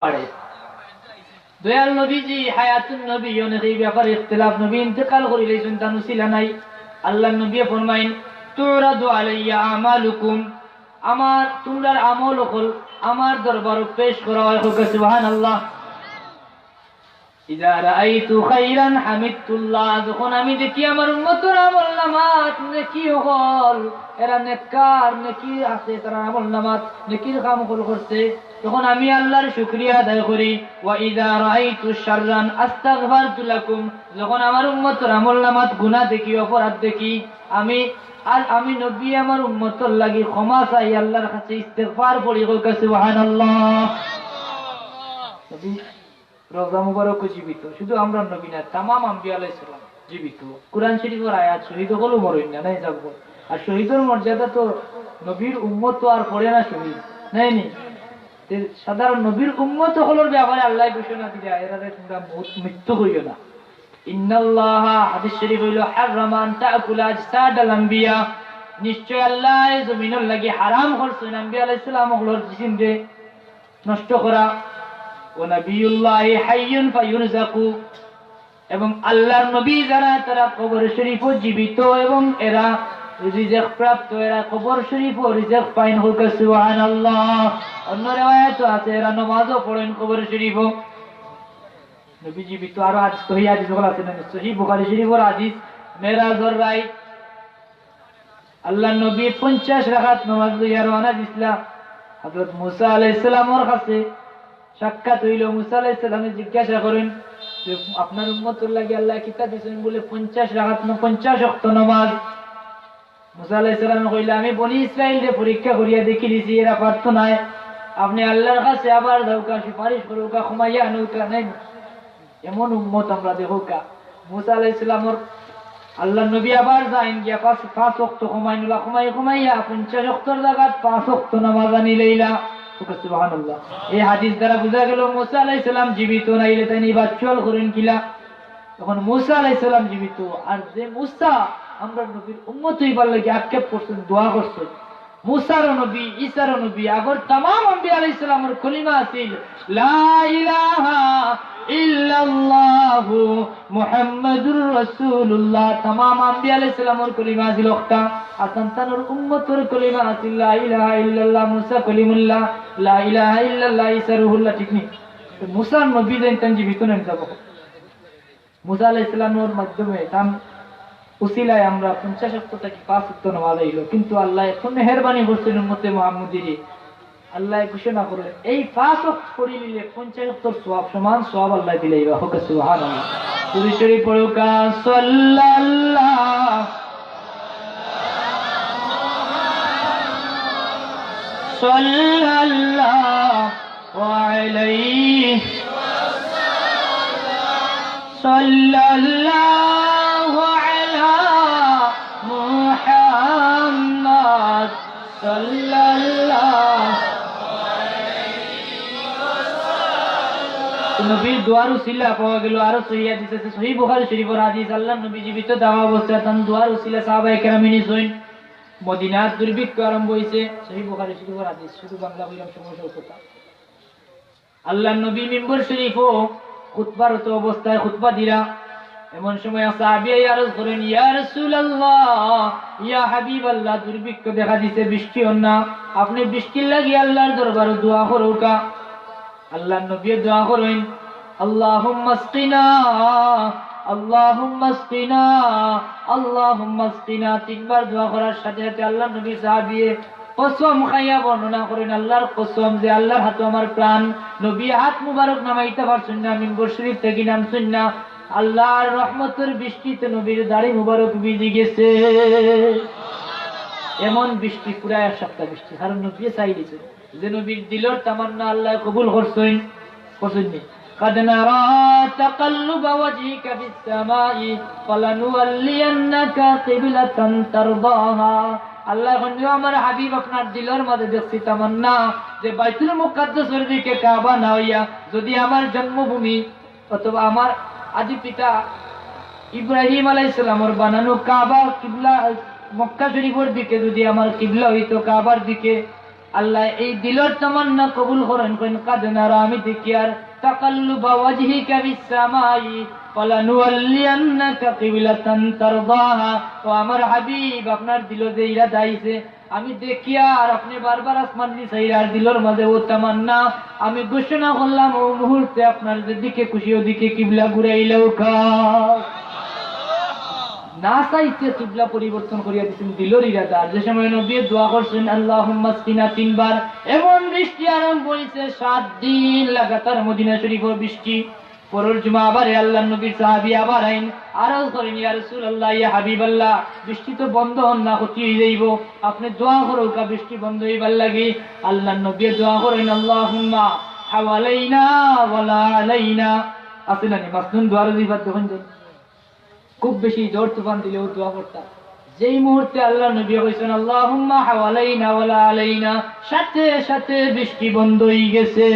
পারে। দয়াল নবীজি হায়াতুন নবী অনেক এই ব্যাপারে ইখতিলাফ, নবী ইন্তেকাল করিলে সন্তান ছিল নাই। আল্লাহ নবী ফরমাইন তুরাদু আলাইয়া আমালুকুম, আমার তোমরার আমল হল আমার দরবারে পেশ করা হয়। সুবহানাল্লাহ। ইযা রাআইতু খাইরান হামিদতুল্লাহ, যখন আমি দেখি আমার উম্মতের আমলনামাত নেকি হল, এরা নেককার, নেকি আছে, তারা আমলনামাত নেকির কাম করছে, তখন আমি আল্লাহর শুকরিয়া আদায় করি। ওয়া ইযা রাআইতু শাররান আস্তাগফারতু লাকুম, যখন আমার উম্মতের আমলনামাত গুনাহ দেখি, অপরাধ দেখি, আমি নবী আমার উম্মতের লাগি ক্ষমা চাই, আল্লাহর কাছে ইস্তিগফার পড়ি। সুবহানাল্লাহ। নবী রোজা মুবারক জীবিত, শুধু আমরা নবী না, তামাম আম্বিয়া আলাইহিস সালাম জীবিত। কুরআন শরীফের আয়াত শহীদ হলো মরেন না, নাই যাব। আর শহীদের মর্যাদা তো নবীর উম্মত তো আর পড়ে না শহীদ, নাই নি। সাধারণ নবীর উম্মত হলোর ব্যাপারে আল্লাহ ঘোষণা দিলে এরা তোমরা মৃত্যু করিও না। ইন্নাল্লাহা, হাদিস শরীফ হইল, হারামান তাকুলা আজসাদাল আম্বিয়া, নিশ্চয় আল্লাহ জমিনের লাগি হারাম করছেন আম্বিয়া আলাইহিস সালাম হলোর জিসিমকে নষ্ট করা। ওয়ানাবিয়ুল্লাহি হাইয়ুন ফায়ুরযাকু, এবং আল্লাহর নবী যারা তারা কবর শরীফ জীবিত এবং এরা রিজিক প্রাপ্ত, এরা কবর শরীফ রিজিক পাইন। হোক সুবহানাল্লাহ। অন্য riwayat আছে এরা নামাজও পড়েন কবর শরীফ। নবী জীবিত। আরো আজ সহিহ হাদিস গুলো আছে না, সহিহ বুখারী শরীফের হাদিস, মেরাজের রাত আল্লাহর নবী 50 রাকাত নামাজ লইয়া রওনা দিছিলা। হযরত মুসা আলাইহিস সালামের কাছে সাক্ষাৎ হইল। মুসা আলাইহিস সালামে জিজ্ঞাসা করেন যে আপনার উম্মতের লাগি আল্লাহ কিতা দিয়েছেন? বলে 50 রাকাত, 50 ওয়াক্ত নামাজ। মুসা আলাইহিস সালাম কইলা, আমি বনি ইসরাইলকে পরীক্ষা করিয়া দেখি দিছি, এরা পারত না, আপনি আল্লাহর কাছে আবার দাওকা, সুপারিশ করুকা, ক্ষমাইয়া আনুকা। নাই এমন উম্মত আমরা দেখুকা। মুসা আলাইহিস সালামের আল্লাহ নবী আবার যাইন গিয়া 5 ওয়াক্ত ক্ষমাইনুলা, ক্ষমাইয়া 50 ওয়াক্তর জায়গায় 5 ওয়াক্ত নামাজ আনি লইলা। সুবহানাল্লাহ। এই হাদিস দ্বারা বোঝা গেল মুসা আলাইহিস সালাম জীবিত, নাইলে তাই বাচ্চাল করেন কিলা। তখন মুসা আলাইহিস সালাম জীবিত। আর যে মুসা আমরা নবীর উম্মত হইবার লাগি আক্ষেপ করছেন, দোয়া করছেন, মুসার নবী, ঈসার নবী, আগর तमाम আম্বিয়া আলাইহিস সালামের কলিমা আছিল লা ইলাহা ইল্লাল্লাহু মুহাম্মাদুর রাসূলুল্লাহ। तमाम আম্বিয়া আলাইহিস সালামের কলিমা আছিল একটা। আর সন্তানের উম্মতের কলিমা আছিল লা ইলাহা ইল্লাল্লাহ, মুসা কলিমুল্লাহ, লা ইলাহা ইল্লাল্লাহ ঈসা রূহুল্লাহ। ঠিক নি? মুসার নবী যেন জীবিত নেন যাব। মুসা আলাইহিস সালামের মাধ্যমে তাম উসিলায় আমরা 50 ওয়াক্ত থেকে 5 ওয়াক্ত নামাজ হইল। কিন্তু আল্লাহ এত মেহেরবানি করছেন উম্মতে মুহাম্মদীরে, আল্লাহ ঘোষণা করেন এই 5 ওয়াক্ত পড়িলে 50 ওয়াক্তর সওয়াব সমান সওয়াব আল্লাহ দিলাইবা। হোক সুবহানাল্লাহ। দুরূদ শরীফ পড়ুকা, সাল্লাল্লাহু সাল্লাল্লাহু আলাইহি সাল্লাল্লাহু আলা মুহাম্মাদ সাল্লাল্লাহু নবীর দোয়ার উসিলা পাওয়া গেল। আরো সহিহ হাদিস আছে, সহিহ বুখারী শরীফের হাদিস, আল্লাহর নবী জীবিত দাওয়া অবস্থায় তান দোয়ার উসিলা সাহাবায়ে কেরামিনি সইন মদিনার দুর্ভিক্ষ আরম্ভ হইছে। সহিহ বুখারী শরীফের হাদিস, শুধু বাংলা কইলাম সমস্যার কথা। আল্লাহর নবী মিম্বর শরীফও খুতবারত অবস্থায় খুতবা দিরা। এমন সময় সাহাবীয়ে আরজ করেন, ইয়া রাসূলুল্লাহ, ইয়া হাবিবাল্লাহ, দুর্ভিক্ষ দেখা দিছে, বৃষ্টি হন না, আপনি বৃষ্টির লাগি আল্লাহর দরবারে দোয়া করুকা। আল্লাহর নবী দোয়া করেন, আল্লাহুম্মা আসকিনা, আল্লাহুম্মা আসকিনা, আল্লাহুম্মা আসকিনা। 3 বার দোয়া করার সাথে সাথে আল্লাহর নবী সাহাবীয়ে কসম খাইয়া বর্ণনা করেন, আল্লাহর কসম যে আল্লাহর হাতে আমার প্রাণ। নবী হাত মুবারক নামাইতে পারছেন না, মিম্বর শরীফ থেকে নামছেন না, আল্লাহর রহমতের বৃষ্টিতে নবীর দাড়ি মুবারক ভিজে গেছে। এমন বৃষ্টি, পুরা 1 সপ্তাহ বৃষ্টি। কারণ নবী চাই দিয়েছে যে নবীর দিলের তামান্না আল্লাহ কবুল করছেন। قد نرى تقلب وجهك في السماء فلنولينك قبلة ترضاها। আল্লাহ আমার হাবিব আপনার দিলের মধ্যে দেখছি তামান্না যে বাইতুল মুকাদ্দাসের দিকে কাবা না হইয়া যদি আমার জন্মভূমি অথবা আমার আদি পিতা ইব্রাহিম আলাইহিস সালামের বানানো কাবা কিবলা মক্কা শরীফের দিকে যদি আমার কিবলা হইতো, কাবার দিকে, আল্লাহ এই দিলের তামান্না কবুল করেন। কোন কাদনা আমি দেখি আর তাকাল্লুবা ওয়াজহিকা ফিস সামাই ফালানুওয়াল্লিয়ান্নাকা কিবলাতান তারদাহা। ও আমার হাবিব, আপনার দিল যে ইরাদা আইছে আমি দেখি আর আপনি বারবার আসমান দিছাই আর দিলের মাঝে ও তামান্না আমি ঘোষণা করলাম ও মুহূর্তে আপনার যেদিকে খুশি ওদিকে কিবলা ঘুরাইলেও খা না চাইতে কিবলা পরিবর্তন করিয়া দিচ্ছেন দিলর ইরাদা। যে সময় নবী দোয়া করছেন আল্লাহুম্মা সকিনা 3 বার, এমন বৃষ্টি আরম্ভ হয়েছে 7 দিন লাগাতার মদিনা শরীফের বৃষ্টি। পরের জুমা আবার আল্লাহ নবীর সাহাবী আবার আইন আরজ করেন ইয়া রাসূলুল্লাহ ইয়া হাবিবাল্লাহ, বৃষ্টি তো বন্ধ হন না, ক্ষতি হয়ে যাইব, আপনি দোয়া করো কা বৃষ্টি বন্ধ হইবার লাগি। আল্লাহ নবী দোয়া করেন আল্লাহুম্মা হাওয়ালাইনা ওয়ালা আলাইনা। আছে না নি মাসনুন দোয়ার দিবার তখন খুব বেশি জোর তুফান দিলেও দোয়া করতাম। যেই মুহূর্তে আল্লাহ নবী কইছেন আল্লাহুম্মা হাওয়ালাইনা ওয়ালা আলাইনা, সাথে সাথে বৃষ্টি বন্ধ হয়ে গেছে।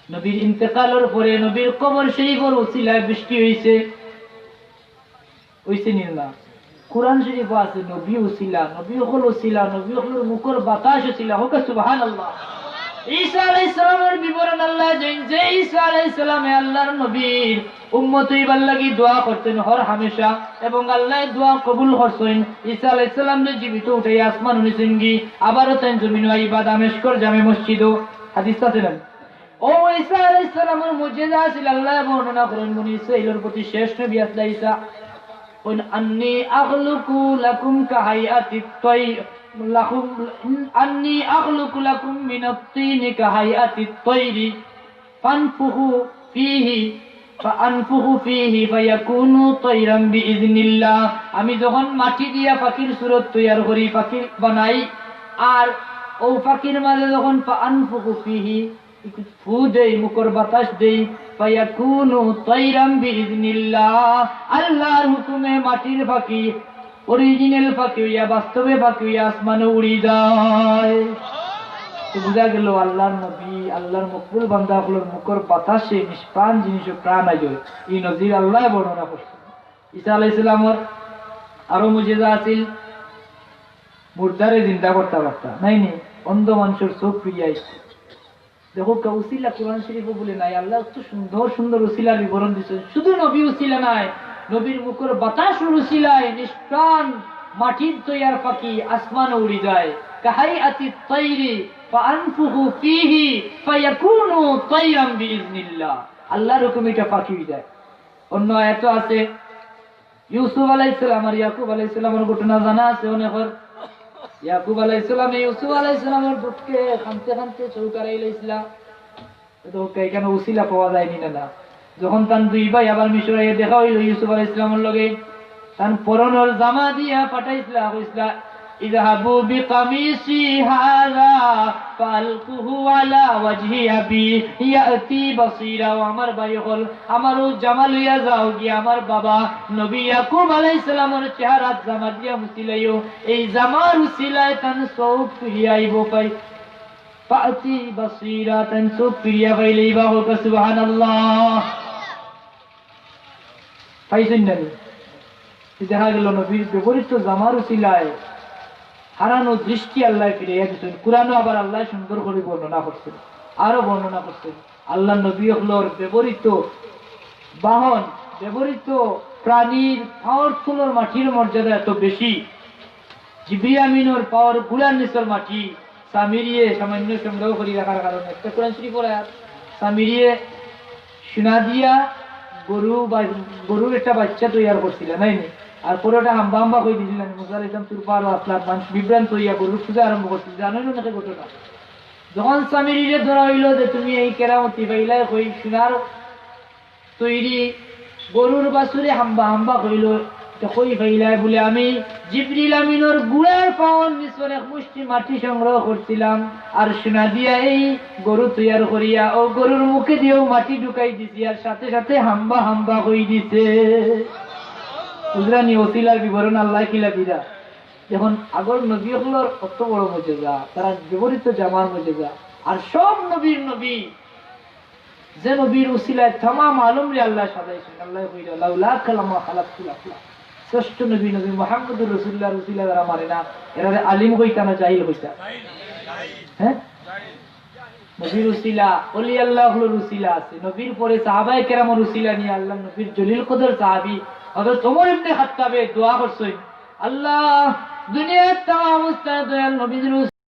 নবীর ইন্তেকালের পরে নবীর কবর শরীফের ওসিলায় বৃষ্টি হইছে। হইছে না? কুরআন শরীফে আছে নবী ওসিলা, নবী হল ওসিলা, নবী হল মুখের বাতাস ওসিলা। হোক সুবহানাল্লাহ। ঈসা আলাইহিস সালামের বিবরণ আল্লাহ দেন যে ঈসা আলাইহিস সালামে আল্লাহর নবীর উম্মত হইবার লাগি দোয়া করতেন হর হামেশা, এবং আল্লাহ দোয়া কবুল করছেন। ঈসা আলাইহিস সালামকে জীবিত উঠাই আসমান উনিছেন গি, আবারও তাই জমিন আইবা দামেস্কর জামে মসজিদও হাদিস আছে না। ও ঈসা আলাইহিস সালামের মুজিজা ছিল আল্লাহ বর্ণনা করেন বনি ইসরাঈলের প্রতি শেষ নবী আসলা ঈসা কোন আন্নী আখলুকু লাকুম কাহাইয়াতিত তাইর লাকুম আন্নী আখলুকু লাকুম মিনাত তিনি কাহাইয়াতিত তাইরি ফানফুহু ফীহি ফাআনফুহু ফীহি ফায়াকুনু তাইরাম বিইذনিল্লাহ। আমি যখন মাটি দিয়া পাখির সুরত তৈয়ার করি, পাখি বানাই, আর ও পাখির মাঝে যখন ফাআনফুহু ফীহি ফু দেই, মুখর বাতাস দেই, ফায়াকুনু তাইরাম বিইذনিল্লাহ, আল্লাহর হুকুমে মাটির পাখি অরিজিনাল পাখি হইয়া বাস্তবে পাখি হইয়া আসমানে উড়ি যায়। তো বুঝা গেল আল্লাহর নবী আল্লাহর মকবুল বান্দাগুলোর মুখর বাতাসে নিষ্প্রাণ জিনিস প্রাণ আয়। এই নজির আল্লাহ বর্ণনা করছেন। ঈসা আলাইহিস সালামের আরো মুজিজা আছিল, মুর্দারে জিন্দা করতে পারতা নাই নি, অন্ধ মানুষের চোখ ফিরিয়ে আইছে। দেখো উসিলা কোরআন শরীফে বলে নাই, আল্লাহ তো সুন্দর সুন্দর উসিলার বিবরণ দিচ্ছেন। শুধু নবী উসিলা নাই, নবীর মুখের বাতাসের উসিলায় নিষ্প্রাণ মাটির তৈয়ার পাখি আসমানে উড়ি যায়। কাহাইয়াতিত তাইরি ফাআনফুহু ফীহি ফায়াকুনু তাইরাম বিইذনিল্লাহ, আল্লাহর হুকুমে এটা পাখি হয়ে যায়। অন্য আয়াত আছে ইউসুফ আলাইহিস সালাম আর ইয়াকুব আলাইহিস সালামের ঘটনা জানা আছে অনেকের। ইয়াকুব আলাইহিস সালাম ইউসুফ আলাইহিস সালামের দুধকে খানতে খানতে চৌকারাই লাইছিলা, তো কেন উসিলা পাওয়া যায়নি না। যখন তান দুই ভাই আবার মিশরে দেখা হইল ইউসুফ আলাইহিস সালামের লগে, তান পরনের জামা দিয়া পাঠাইছিলা, কইছিলা ইযহাবু বিকামিসি হাযা ফালকুহু আলা ওয়াজহি আবি ইয়াতি বাসীরা। আমার ভাই হল আমার জামা লইয়া যাও গিয়া আমার বাবা নবী ইয়াকুব আলাইহিস সালামের চেহারা জামা দিয়া মুছিলাইও, এই জামার উসিলায় তান চোখ ফিরিয়া আইব পাই ফাতি বাসীরা, তান চোখ ফিরিয়া পাইলেইবা। হোক সুবহানাল্লাহ। পাইছেন না? দেখা গেল নবীর ব্যবহৃত জামার উসিলায় হারানো দৃষ্টি আল্লাহ ফিরিয়ে দিচ্ছেন। কুরআনও আবার আল্লাহ সুন্দর করে বর্ণনা করছেন, আরো বর্ণনা করছেন আল্লাহ নবী হলোর ব্যবহৃত বাহন, ব্যবহৃত প্রাণীর পাওয়ারফুলের মাটির মর্যাদা এত বেশি। জিবরিল আমিনের পাওয়ার গুলার নিচের মাটি সামিরিয়ে সামান্য সংগ্রহ করে রাখার কারণে একটা কোরআন শরীফ পড়া সামিরিয়ে সোনা দিয়া গরুর একটা বাচ্চা তৈয়ার করছিল নাই নি, আর পুরোটা হাম্বা হাম্বা করে দিয়েছিলেন। মুসা আলাইহিস সালাম তুরপার আসলাম মানুষ বিভ্রান্ত হইয়া গরুর পূজা আরম্ভ করছিল। জানেন না ঘটনা? যখন সামিরিরে ধরা হইল যে তুমি এই কেরামতি পাইলাই কই সোনার তৈরি গরুর বাছুরে হাম্বা হাম্বা কইল, কই পাইলাই বলে আমি জিবরিল আমিনের গুড়ার পাওয়ার নিচের এক মুষ্টি মাটি সংগ্রহ করছিলাম, আর সোনা দিয়া এই গরু তৈয়ার করিয়া ও গরুর মুখে দিয়েও মাটি ঢুকাই দিছি, আর সাথে সাথে হাম্বা হাম্বা কই দিছে। উজরানি ওসিলার বিবরণ আল্লাহ কিলা দিরা। এখন আগর নবী হলোর কত বড় মুজিজা, তারা ব্যবহৃত জামার মুজিজা। আর সব নবীর নবী যে নবীর উসিলায় तमाम আলম রে আল্লাহ সাজাইছেন। আল্লাহ কইরা লাউলা কালামা খালাকতুল আফলাক, শ্রেষ্ঠ নবী নবী মুহাম্মদুর রাসূলুল্লাহ রসুল্লাহ যারা মানে না এরা আলিম হইতা না জাহিল হইতা? হ্যাঁ, নবীর উসিলা ওলি আল্লাহর উসিলা আছে, নবীর পরে সাহাবায়ে কেরামের উসিলা নিয়ে আল্লাহ নবীর জলিল কদর সাহাবী হযরত ওমর ইবনে খাত্তাবে দোয়া করছেন, আল্লাহ দুনিয়ার তাম মুস্তাদ দয়াল নবীর